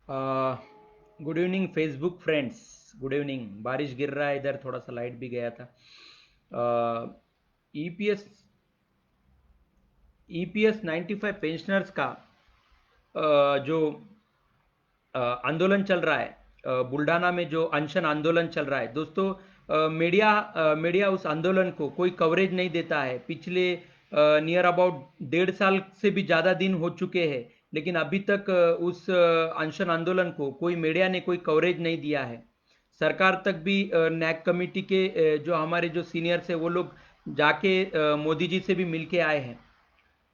Good evening Facebook friends. Good evening. बारिश गिर रहा है इधर, थोड़ा सा लाइट भी गया था। ईपीएस ईपीएस 95 पेंशनर्स का जो आंदोलन चल रहा है, बुल्डाना में जो अनशन आंदोलन चल रहा है दोस्तों। मीडिया उस आंदोलन को कोई कवरेज नहीं देता है। पिछले नियर अबाउट 1.5 साल से भी ज़्यादा दिन हो चुके हैं, लेकिन अभी तक उस अनशन आंदोलन को कोई मीडिया ने कोई कवरेज नहीं दिया है। सरकार तक भी नैक कमेटी के जो हमारे जो सीनियर्स है वो लोग जाके मोदी जी से भी मिल के आए हैं।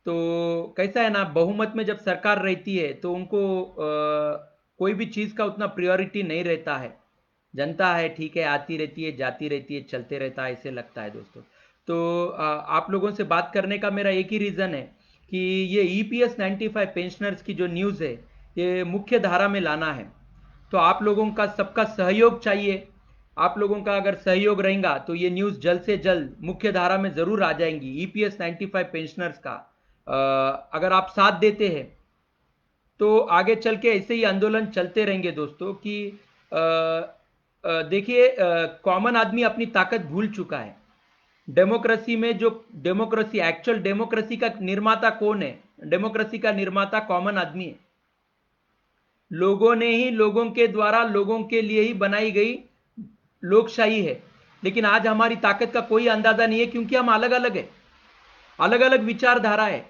तो कैसा है ना, बहुमत में जब सरकार रहती है तो उनको कोई भी चीज़ का उतना प्रायोरिटी नहीं रहता है। जनता है, ठीक है, आती रहती है जाती रहती है, चलते रहता है, ऐसे लगता है दोस्तों। तो आप लोगों से बात करने का मेरा एक ही रीज़न है कि ये ईपीएस 95 पेंशनर्स की जो न्यूज़ है ये मुख्य धारा में लाना है। तो आप लोगों का सबका सहयोग चाहिए। आप लोगों का अगर सहयोग रहेगा तो ये न्यूज़ जल्द से जल्द मुख्य धारा में ज़रूर आ जाएंगी। ईपीएस 95 पेंशनर्स का अगर आप साथ देते हैं तो आगे चल के ऐसे ही आंदोलन चलते रहेंगे दोस्तों। कि देखिए, कॉमन आदमी अपनी ताकत भूल चुका है। डेमोक्रेसी में जो डेमोक्रेसी, एक्चुअल डेमोक्रेसी का निर्माता कौन है? डेमोक्रेसी का निर्माता कॉमन आदमी है। लोगों ने ही, लोगों के द्वारा, लोगों के लिए ही बनाई गई लोकशाही है। लेकिन आज हमारी ताकत का कोई अंदाजा नहीं है क्योंकि हम अलग अलग है, अलग अलग विचारधारा है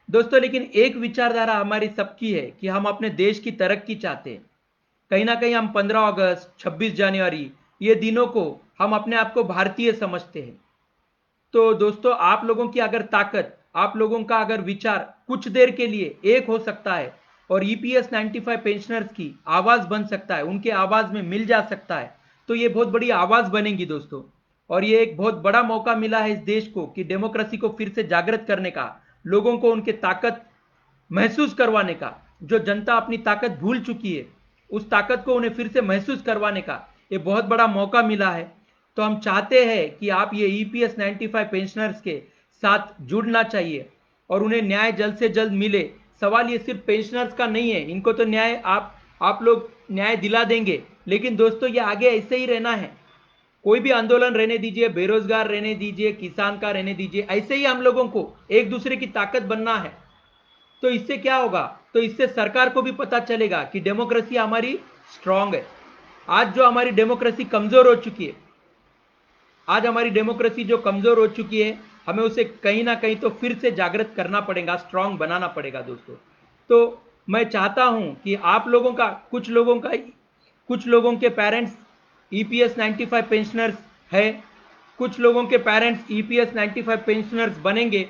दोस्तों। लेकिन एक विचारधारा हमारी सबकी है कि हम अपने देश की तरक्की चाहते हैं। कहीं ना कहीं हम 15 अगस्त, 26 जनवरी, ये दिनों को हम अपने आप को भारतीय समझते हैं। तो दोस्तों, आप लोगों की अगर ताकत, आप लोगों का अगर विचार कुछ देर के लिए एक हो सकता है और ईपीएस 95 पेंशनर्स की आवाज बन सकता है, उनके आवाज में मिल जा सकता है, तो ये बहुत बड़ी आवाज बनेगी दोस्तों। और ये एक बहुत बड़ा मौका मिला है इस देश को कि डेमोक्रेसी को फिर से जागृत करने का, लोगों को उनके ताकत महसूस करवाने का। जो जनता अपनी ताकत भूल चुकी है, उस ताकत को उन्हें फिर से महसूस करवाने का ये बहुत बड़ा मौका मिला है। तो हम चाहते हैं कि आप ये ईपीएस 95 पेंशनर्स के साथ जुड़ना चाहिए और उन्हें न्याय जल्द से जल्द मिले। सवाल ये सिर्फ पेंशनर्स का नहीं है, इनको तो न्याय आप लोग न्याय दिला देंगे, लेकिन दोस्तों ये आगे ऐसे ही रहना है। कोई भी आंदोलन रहने दीजिए, बेरोजगार रहने दीजिए, किसान का रहने दीजिए, ऐसे ही हम लोगों को एक दूसरे की ताकत बनना है। तो इससे क्या होगा? तो इससे सरकार को भी पता चलेगा कि डेमोक्रेसी हमारी स्ट्रांग है। आज जो हमारी डेमोक्रेसी कमजोर हो चुकी है, आज हमारी डेमोक्रेसी जो कमजोर हो चुकी है, हमें उसे कहीं ना कहीं तो फिर से जागृत करना पड़ेगा, स्ट्रांग बनाना पड़ेगा दोस्तों। तो मैं चाहता हूं कि आप लोगों का, कुछ लोगों के पेरेंट्स ईपीएस 95 पेंशनर्स है, कुछ लोगों के पेरेंट्स ईपीएस 95 पेंशनर्स बनेंगे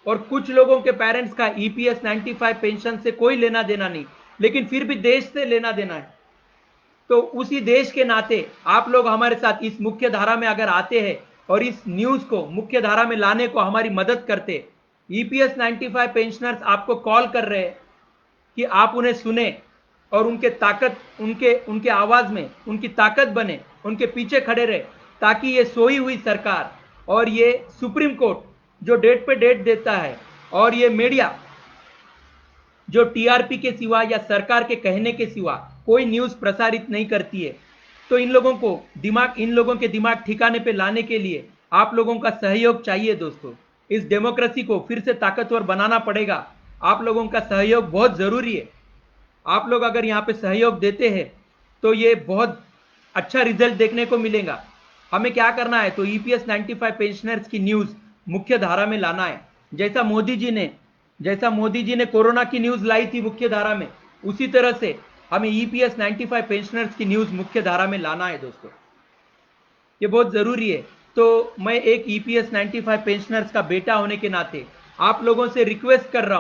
और कुछ लोगों के पेरेंट्स का ईपीएस 95 पेंशन से कोई लेना देना नहीं, लेकिन फिर भी देश से लेना देना है। तो उसी देश के नाते आप लोग हमारे साथ इस मुख्य धारा में अगर आते हैं और इस न्यूज को मुख्य धारा में लाने को हमारी मदद करते, ईपीएस 95 पेंशनर्स आपको कॉल कर रहे हैं कि आप उन्हें सुने और उनके ताकत, उनके उनके आवाज में उनकी ताकत बने, उनके पीछे खड़े रहे, ताकि ये सोई हुई सरकार और ये सुप्रीम कोर्ट जो डेट पे डेट देता है और ये मीडिया जो टीआरपी के सिवा या सरकार के कहने के सिवा कोई न्यूज प्रसारित नहीं करती है, तो इन लोगों के दिमाग ठिकाने पे लाने के लिए आप लोगों का सहयोग चाहिए दोस्तों। इस डेमोक्रेसी को फिर से ताकतवर बनाना पड़ेगा। आप लोगों का सहयोग बहुत जरूरी है। आप लोग अगर यहाँ पे सहयोग देते हैं तो ये बहुत अच्छा रिजल्ट देखने को मिलेगा। हमें क्या करना है? तो ईपीएस 95 पेंशनर्स की न्यूज मुख्य धारा में लाना है। जैसा मोदी जी ने कोरोना की न्यूज लाई थी मुख्य धारा में, उसी तरह से हमें ईपीएस 95 पेंशनर्स की न्यूज मुख्य धारा में लाना है दोस्तों। ये बहुत जरूरी है। तो मैं एक ईपीएस 95 पेंशनर्स का बेटा होने के नाते आप लोगों से रिक्वेस्ट कर रहा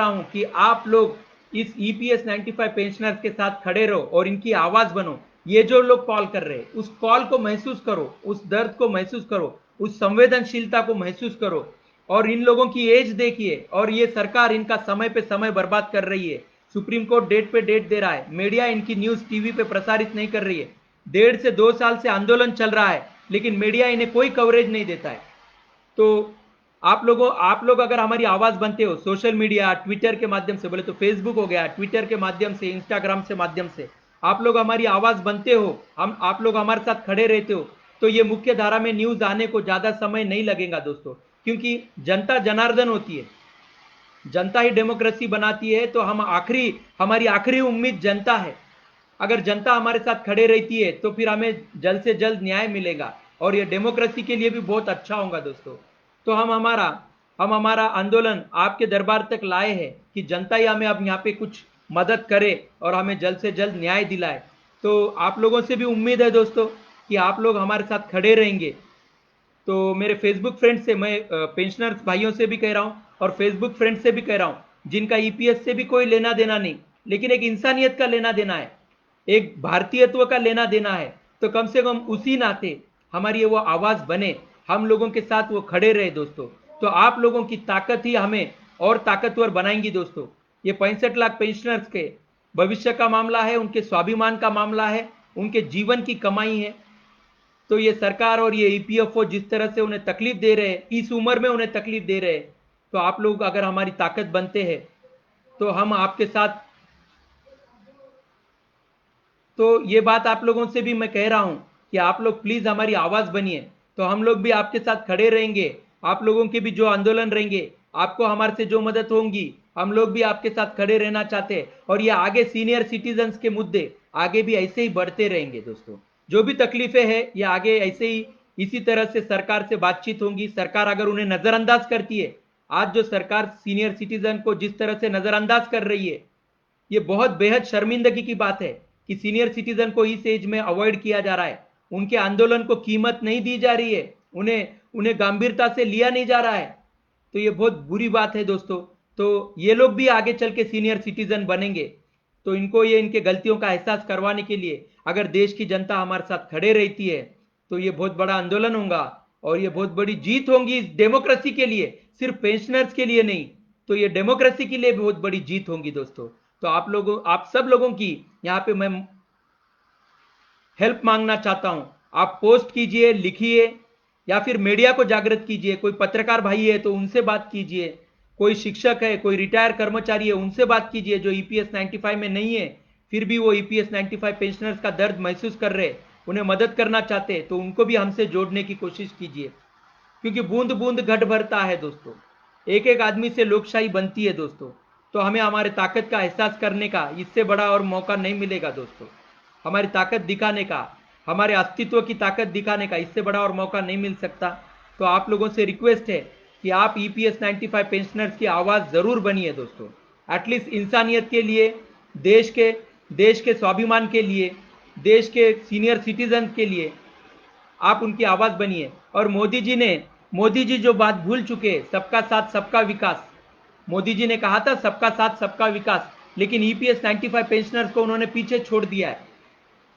हूं, कि आप लोग इस ईपीएस 95 पेंशनर्स के साथ खड़े रहो और इनकी आवाज बनो। ये जो लोग कॉल कर रहे हैं, उस कॉल को महसूस करो, उस दर्द को महसूस करो, उस संवेदनशीलता को महसूस करो। और इन लोगों की एज देखिए, और ये सरकार इनका समय पे समय बर्बाद कर रही है। सुप्रीम कोर्ट डेट पे डेट दे रहा है, मीडिया इनकी न्यूज टीवी पे प्रसारित नहीं कर रही है। 1.5 से 2 साल से आंदोलन चल रहा है, लेकिन मीडिया इन्हें कोई कवरेज नहीं देता है। तो आप लोग अगर हमारी आवाज बनते हो सोशल मीडिया ट्विटर के माध्यम से, बोले तो फेसबुक हो गया, ट्विटर के माध्यम से, इंस्टाग्राम से माध्यम से आप लोग हमारी आवाज बनते हो, हम आप लोग हमारे साथ खड़े रहते हो, तो ये मुख्य धारा में न्यूज आने को ज्यादा समय नहीं लगेगा दोस्तों, क्योंकि जनता जनार्दन होती है, जनता ही डेमोक्रेसी बनाती है। तो हमारी आखिरी उम्मीद जनता है। अगर जनता हमारे साथ खड़े रहती है तो फिर हमें जल्द से जल्द न्याय मिलेगा और ये डेमोक्रेसी के लिए भी बहुत अच्छा होगा दोस्तों। तो हम हमारा आंदोलन आपके दरबार तक लाए हैं कि जनता ही हमें अब यहाँ पे कुछ मदद करे और हमें जल्द से जल्द न्याय दिलाए। तो आप लोगों से भी उम्मीद है दोस्तों कि आप लोग हमारे साथ खड़े रहेंगे। तो मेरे फेसबुक फ्रेंड से मैं पेंशनर्स भाइयों से भी कह रहा हूं और फेसबुक फ्रेंड से भी कह रहा हूं जिनका ईपीएस से भी कोई लेना देना नहीं, लेकिन एक इंसानियत का लेना देना है, एक भारतीयत्व का लेना देना है, तो कम से कम उसी नाते हमारी वो आवाज बने, हम लोगों के साथ वो खड़े रहे दोस्तों। तो आप लोगों की ताकत ही हमें और ताकतवर बनाएंगी दोस्तों। ये 65 लाख पेंशनर्स के भविष्य का मामला है, उनके स्वाभिमान का मामला है, उनके जीवन की कमाई है। तो ये सरकार और ये ईपीएफओ जिस तरह से उन्हें तकलीफ दे रहे हैं, इस उम्र में उन्हें तकलीफ दे रहे हैं, तो आप लोग अगर हमारी ताकत बनते हैं तो हम आपके साथ, तो ये बात आप लोगों से भी मैं कह रहा हूं कि आप लोग प्लीज हमारी आवाज बनिए, तो हम लोग भी आपके साथ खड़े रहेंगे। आप लोगों के भी जो आंदोलन रहेंगे, आपको हमारे से जो मदद होंगी, हम लोग भी आपके साथ खड़े रहना चाहते हैं। और ये आगे सीनियर सिटीजन्स के मुद्दे आगे भी ऐसे ही बढ़ते रहेंगे दोस्तों। जो भी तकलीफें हैं ये आगे ऐसे ही इसी तरह से सरकार से बातचीत होंगी। सरकार अगर उन्हें नजरअंदाज करती है, आज जो सरकार सीनियर सिटीजन को जिस तरह से नजरअंदाज कर रही है, ये बहुत बेहद शर्मिंदगी की बात है कि सीनियर सिटीजन को इस एज में अवॉइड किया जा रहा है, उनके आंदोलन को कीमत नहीं दी जा रही है, उन्हें उन्हें गंभीरता से लिया नहीं जा रहा है। तो ये बहुत बुरी बात है दोस्तों। तो ये लोग भी आगे चल के सीनियर सिटीजन बनेंगे, तो इनको ये इनके गलतियों का एहसास करवाने के लिए अगर देश की जनता हमारे साथ खड़े रहती है तो ये बहुत बड़ा आंदोलन होगा और ये बहुत बड़ी जीत होगी इस डेमोक्रेसी के लिए, सिर्फ पेंशनर्स के लिए नहीं, तो ये डेमोक्रेसी के लिए बहुत बड़ी जीत होगी दोस्तों। तो आप सब लोगों की यहाँ पे मैं हेल्प मांगना चाहता हूं। आप पोस्ट कीजिए, लिखिए, या फिर मीडिया को जागृत कीजिए। कोई पत्रकार भाई है तो उनसे बात कीजिए, कोई शिक्षक है, कोई रिटायर कर्मचारी है, उनसे बात कीजिए जो ईपीएस 95 में नहीं है, फिर भी वो ईपीएस 95 पेंशनर्स का दर्द महसूस कर रहे, उन्हें मदद करना चाहते हैं, तो उनको भी हमसे जोड़ने की कोशिश कीजिए, क्योंकि बूंद बूंद घट भरता है दोस्तों। एक एक आदमी से लोकशाही बनती है दोस्तों। तो हमें हमारे ताकत का एहसास करने का इससे बड़ा और मौका नहीं मिलेगा दोस्तों। हमारी ताकत दिखाने का, हमारे अस्तित्व की ताकत दिखाने का इससे बड़ा और मौका नहीं मिल सकता। तो आप लोगों से रिक्वेस्ट है कि आप ईपीएस 95 पेंशनर्स की आवाज़ ज़रूर बनिए दोस्तों। एटलीस्ट इंसानियत के लिए, देश के स्वाभिमान के लिए, देश के सीनियर सिटीजन के लिए आप उनकी आवाज़ बनिए। और मोदी जी जो बात भूल चुके, सबका साथ सबका विकास, मोदी जी ने कहा था सबका साथ सबका विकास, लेकिन ईपीएस 95 पेंशनर्स को उन्होंने पीछे छोड़ दिया है।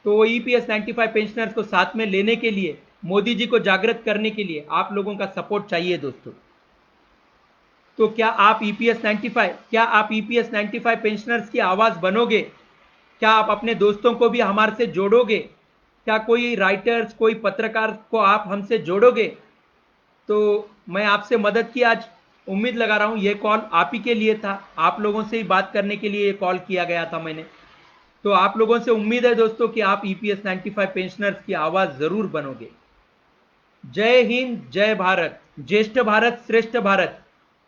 तो वो ईपीएस 95 पेंशनर्स को साथ में लेने के लिए, मोदी जी को जागृत करने के लिए आप लोगों का सपोर्ट चाहिए दोस्तों। तो क्या आप ईपीएस 95 पेंशनर्स की आवाज बनोगे? क्या आप अपने दोस्तों को भी हमारे से जोड़ोगे? क्या कोई राइटर्स, कोई पत्रकार को आप हमसे जोड़ोगे? तो मैं आपसे मदद की आज उम्मीद लगा रहा हूं। यह कॉल आप ही के लिए था, आप लोगों से ही बात करने के लिए ये कॉल किया गया था मैंने। तो आप लोगों से उम्मीद है दोस्तों कि आप ईपीएस 95 पेंशनर्स की आवाज जरूर बनोगे। जय हिंद, जय भारत, ज्येष्ठ भारत, श्रेष्ठ भारत,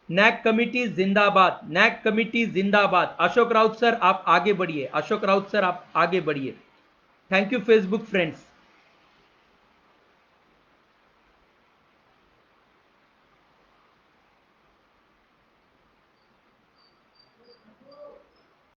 नैक कमिटी जिंदाबाद, नैक कमिटी जिंदाबाद। अशोक राउत सर आप आगे बढ़िए, अशोक राउत सर आप आगे बढ़िए। Thank you Facebook friends.